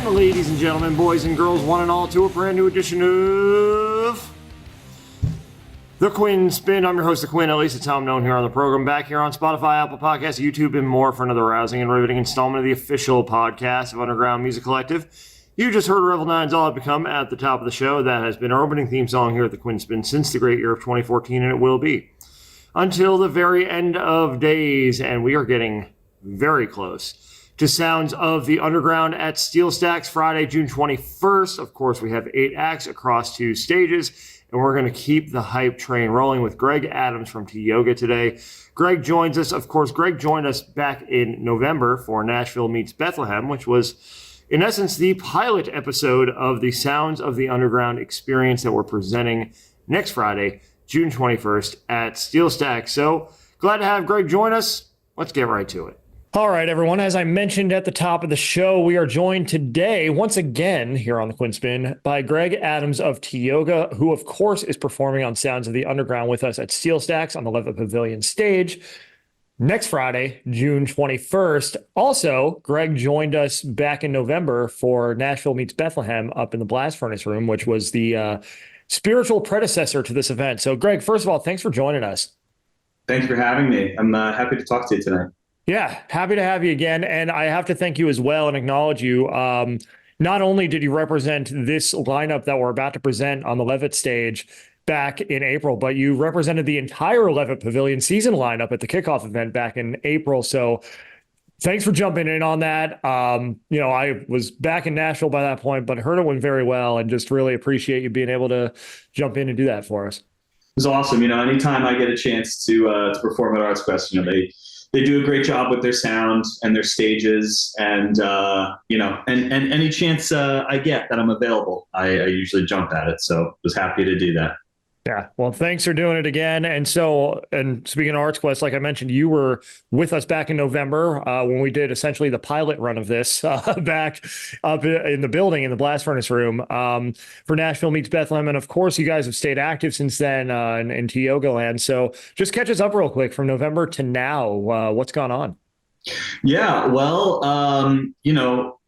Welcome, ladies and gentlemen, boys and girls, one and all, to a brand new edition of The Quinn Spinn. I'm your host, The Quinn, at least it's how I'm known here on the program. Back here on Spotify, Apple Podcasts, YouTube, and more for another rousing and riveting installment of the official podcast of Underground Music Collective. You just heard Revel 9's All I've Become at the top of the show. That has been our opening theme song here at The Quinn Spinn since the great year of 2014, and it will be until the very end of days, and we are getting very close to Sounds of the Underground at SteelStacks Friday, June 21st. Of course, we have 8 acts across 2 stages, and we're going to keep the hype train rolling with Greg Adams from TIOGA today. Greg joins us. Of course, Greg joined us back in November for Nashville Meets Bethlehem, which was, in essence, the pilot episode of the Sounds of the Underground experience that we're presenting next Friday, June 21st at SteelStacks. So glad to have Greg join us. Let's get right to it. All right, everyone. As I mentioned at the top of the show, we are joined today, once again, here on the Quinn Spinn, by Greg Adams of TIOGA, who, of course, is performing on Sounds of the Underground with us at SteelStacks on the Levitt Pavilion stage next Friday, June 21st. Also, Greg joined us back in November for Nashville Meets Bethlehem up in the Blast Furnace Room, which was the spiritual predecessor to this event. So, Greg, first of all, thanks for joining us. Thanks for having me. I'm happy to talk to you tonight. Yeah, happy to have you again. And I have to thank you as well and acknowledge you. Not only did you represent this lineup that we're about to present on the Levitt stage back in April, but you represented the entire Levitt Pavilion season lineup at the kickoff event back in April. So thanks for jumping in on that. I was back in Nashville by that point, but heard it went very well and just really appreciate you being able to jump in and do that for us. It was awesome. Anytime I get a chance to perform at Arts Quest, they do a great job with their sound and their stages, and any chance I get that I'm available, I usually jump at it. So was happy to do that. Yeah. Well, thanks for doing it again. And speaking of Arts Quest, like I mentioned, you were with us back in November when we did essentially the pilot run of this back up in the building in the Blast Furnace Room for Nashville Meets Bethlehem. And of course, you guys have stayed active since then in TIOGA land. So just catch us up real quick from November to now. What's gone on? Yeah. Well,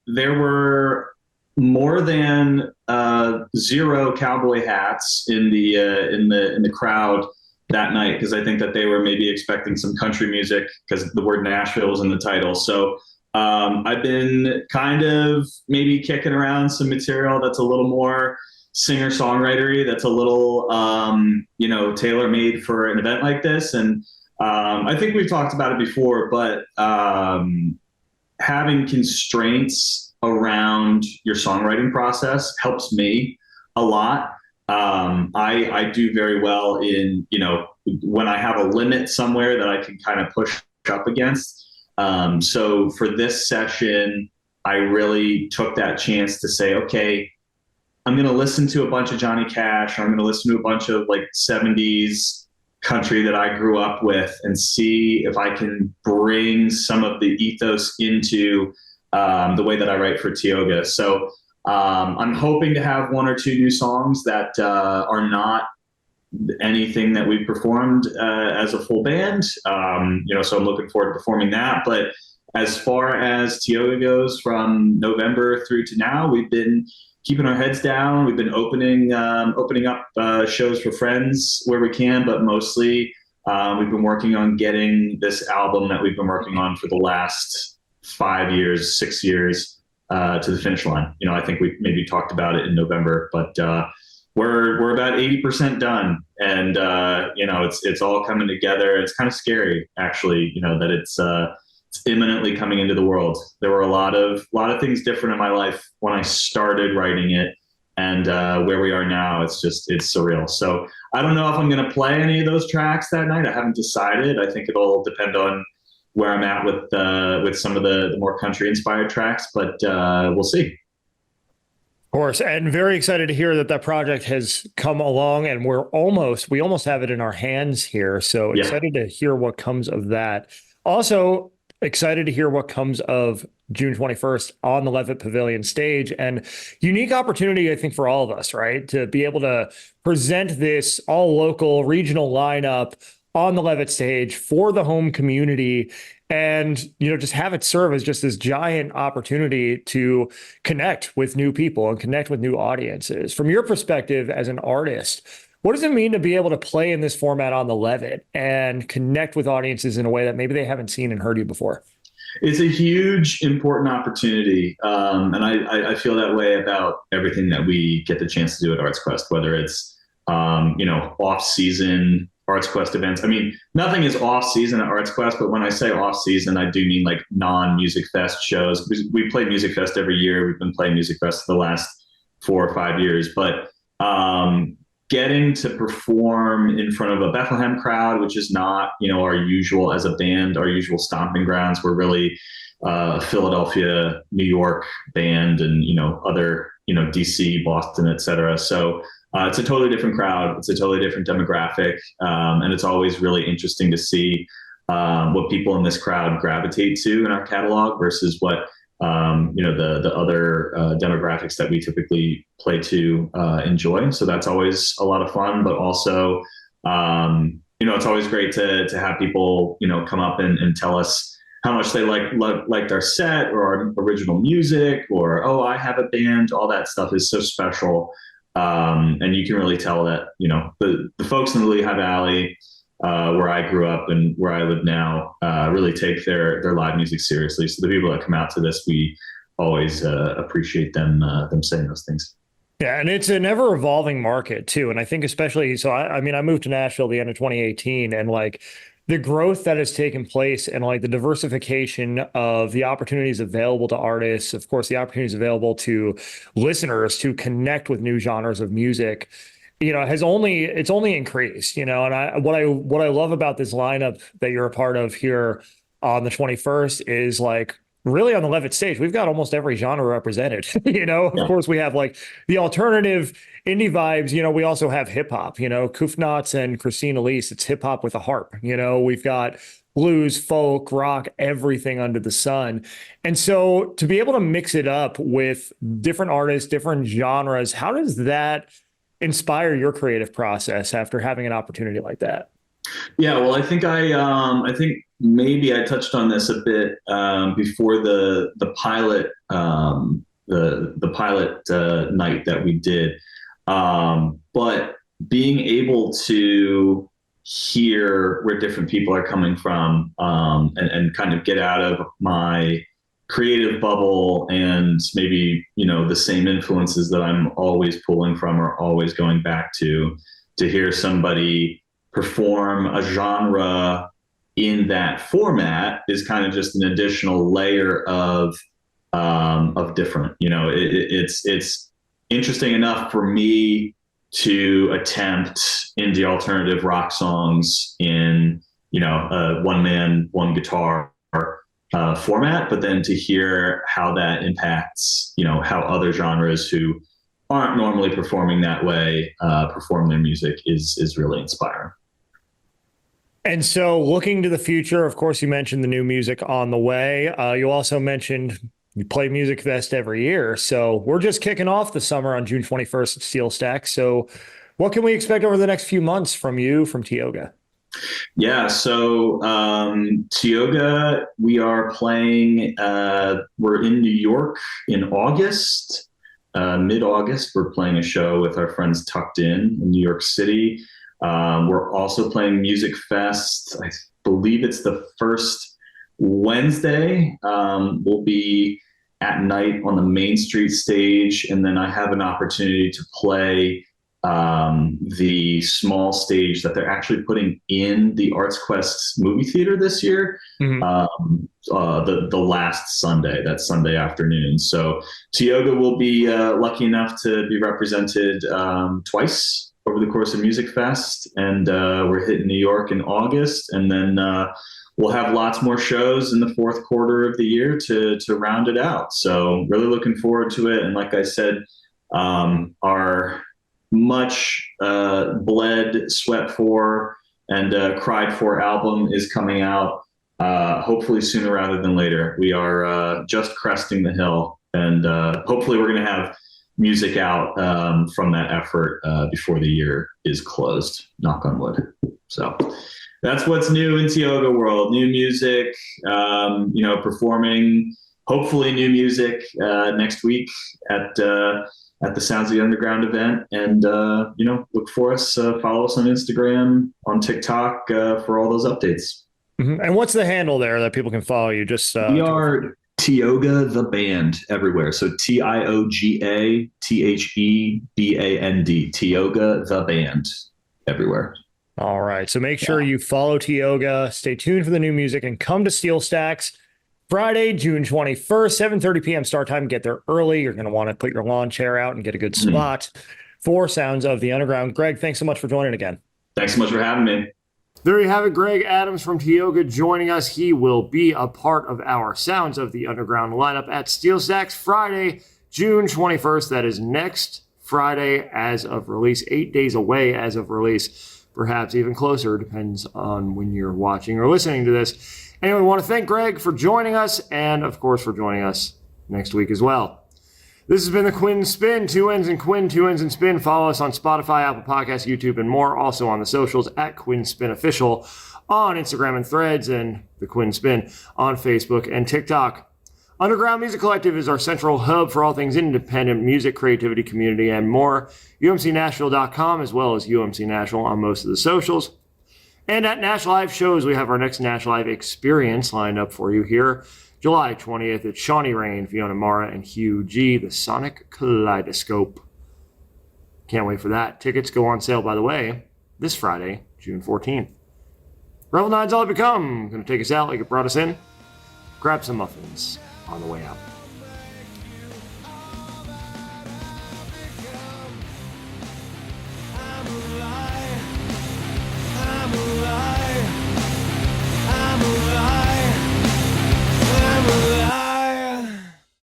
there were more than 0 cowboy hats in the crowd that night, because I think that they were maybe expecting some country music because the word Nashville was in the title. So I've been kind of maybe kicking around some material that's a little more singer-songwritery, that's a little tailor-made for an event like this. And I think we've talked about it before, but having constraints around your songwriting process helps me a lot. I do very well in, when I have a limit somewhere that I can kind of push up against. So for this session, I really took that chance to say, okay, I'm going to listen to a bunch of Johnny Cash, or I'm going to listen to a bunch of 70s country that I grew up with, and see if I can bring some of the ethos into the way that I write for TIOGA. So I'm hoping to have 1 or 2 new songs that are not anything that we've performed as a full band. So I'm looking forward to performing that. But as far as TIOGA goes, from November through to now, we've been keeping our heads down. We've been opening up shows for friends where we can, but mostly we've been working on getting this album that we've been working on for the last 5 years, 6 years to the finish line. I think we maybe talked about it in November, but we're about 80% done, and it's all coming together. It's kind of scary, actually, that it's imminently coming into the world. There were a lot of things different in my life when I started writing it, and where we are now, it's surreal. So I don't know if I'm going to play any of those tracks that night. I haven't decided. I think it'll depend on where I'm at with some of the more country inspired tracks, but we'll see. Of course, and very excited to hear that project has come along, and we almost have it in our hands here. So excited to hear what comes of that. Also excited to hear what comes of June 21st on the Levitt Pavilion stage, and unique opportunity, I think, for all of us, right? To be able to present this all local regional lineup on the Levitt stage for the home community and, just have it serve as just this giant opportunity to connect with new people and connect with new audiences. From your perspective as an artist, what does it mean to be able to play in this format on the Levitt and connect with audiences in a way that maybe they haven't seen and heard you before? It's a huge, important opportunity. And I feel that way about everything that we get the chance to do at Arts Quest, whether it's, off-season Arts Quest events. I mean, nothing is off-season at Arts Quest, but when I say off-season, I do mean like non-Music Fest shows. We play Music Fest every year. We've been playing Music Fest for the last 4 or 5 years. But getting to perform in front of a Bethlehem crowd, which is not, our usual as a band, our usual stomping grounds. We're really a Philadelphia, New York band, and other, DC, Boston, etc. So it's a totally different crowd. It's a totally different demographic, and it's always really interesting to see what people in this crowd gravitate to in our catalog versus what the other demographics that we typically play to enjoy. So that's always a lot of fun, but also, it's always great to have people, come up and tell us how much they liked our set or our original music, or, oh, I have a band. All that stuff is so special. And you can really tell that, the folks in the Lehigh Valley, where I grew up and where I live now, really take their live music seriously. So the people that come out to this, we always appreciate them saying those things. Yeah, and it's an ever evolving market too. And I think especially, so I moved to Nashville the end of 2018, and like the growth that has taken place and like the diversification of the opportunities available to artists, of course, the opportunities available to listeners to connect with new genres of music, it's only increased, and what I love about this lineup that you're a part of here on the 21st is like really on the Levitt stage, we've got almost every genre represented. Of course we have like the alternative indie vibes, we also have hip hop, Kufnats and Christine Elise, it's hip hop with a harp, we've got blues, folk, rock, everything under the sun. And so to be able to mix it up with different artists, different genres, how does that inspire your creative process after having an opportunity like that? Yeah, well, I think I think maybe I touched on this a bit before the pilot the pilot night that we did, but being able to hear where different people are coming from and kind of get out of my creative bubble and maybe the same influences that I'm always pulling from or always going back to hear somebody perform a genre in that format is kind of just an additional layer of different. It's interesting enough for me to attempt indie alternative rock songs in a one man, one guitar format, but then to hear how that impacts how other genres who aren't normally performing that way perform their music is really inspiring. And so looking to the future, of course, you mentioned the new music on the way. You also mentioned you play Music Fest every year. So we're just kicking off the summer on June 21st at SteelStacks. So what can we expect over the next few months from you, from TIOGA? Yeah, so TIOGA, we are playing, we're in New York in August, mid-August. We're playing a show with our friends Tucked in New York City. We're also playing Music Fest. I believe it's the first Wednesday. We'll be at night on the Main Street stage, and then I have an opportunity to play the small stage that they're actually putting in the Arts Quest movie theater this year. Mm-hmm. The last Sunday, that Sunday afternoon. So TIOGA will be lucky enough to be represented twice over the course of Music Fest, and we're hitting New York in August, and then we'll have lots more shows in the fourth quarter of the year to round it out. So really looking forward to it. And like I said, our much bled, sweat for, and cried for album is coming out hopefully sooner rather than later. We are just cresting the hill, and hopefully we're going to have music out from that effort before the year is closed, knock on wood. So That's what's new in TIOGA world. New music, performing hopefully new music next week at the Sounds of the Underground event. And, look for us, follow us on Instagram, on TikTok for all those updates. Mm-hmm. And what's the handle there that people can follow you? Just we are TIOGA the band everywhere. So TIOGA THEBAND, TIOGA the band everywhere. All right. So make sure you follow TIOGA, stay tuned for the new music, and come to SteelStacks Friday, June 21st, 7:30 p.m. start time. Get there early. You're going to want to put your lawn chair out and get a good spot for Sounds of the Underground. Greg, thanks so much for joining again. Thanks so much for having me. There you have it, Greg Adams from TIOGA joining us. He will be a part of our Sounds of the Underground lineup at SteelStacks Friday, June 21st. That is next Friday as of release, 8 days away as of release, perhaps even closer, depends on when you're watching or listening to this. Anyway, we want to thank Greg for joining us and, of course, for joining us next week as well. This has been the Quinn Spinn, 2 N's and Quinn, 2 N's and Spin. Follow us on Spotify, Apple Podcasts, YouTube, and more. Also on the socials at Quinn Spinn Official on Instagram and Threads, and the Quinn Spinn on Facebook and TikTok. Underground Music Collective is our central hub for all things independent music, creativity, community, and more. UMCNashville.com as well as UMC Nashville on most of the socials. And at Nash Live shows, we have our next Nash Live experience lined up for you here. July 20th at Shawnee Rain, Fiona Mara, and Hugh G, the Sonic Kaleidoscope. Can't wait for that. Tickets go on sale, by the way, this Friday, June 14th. Revel 9's all it become. Going to take us out like it brought us in. Grab some muffins on the way out.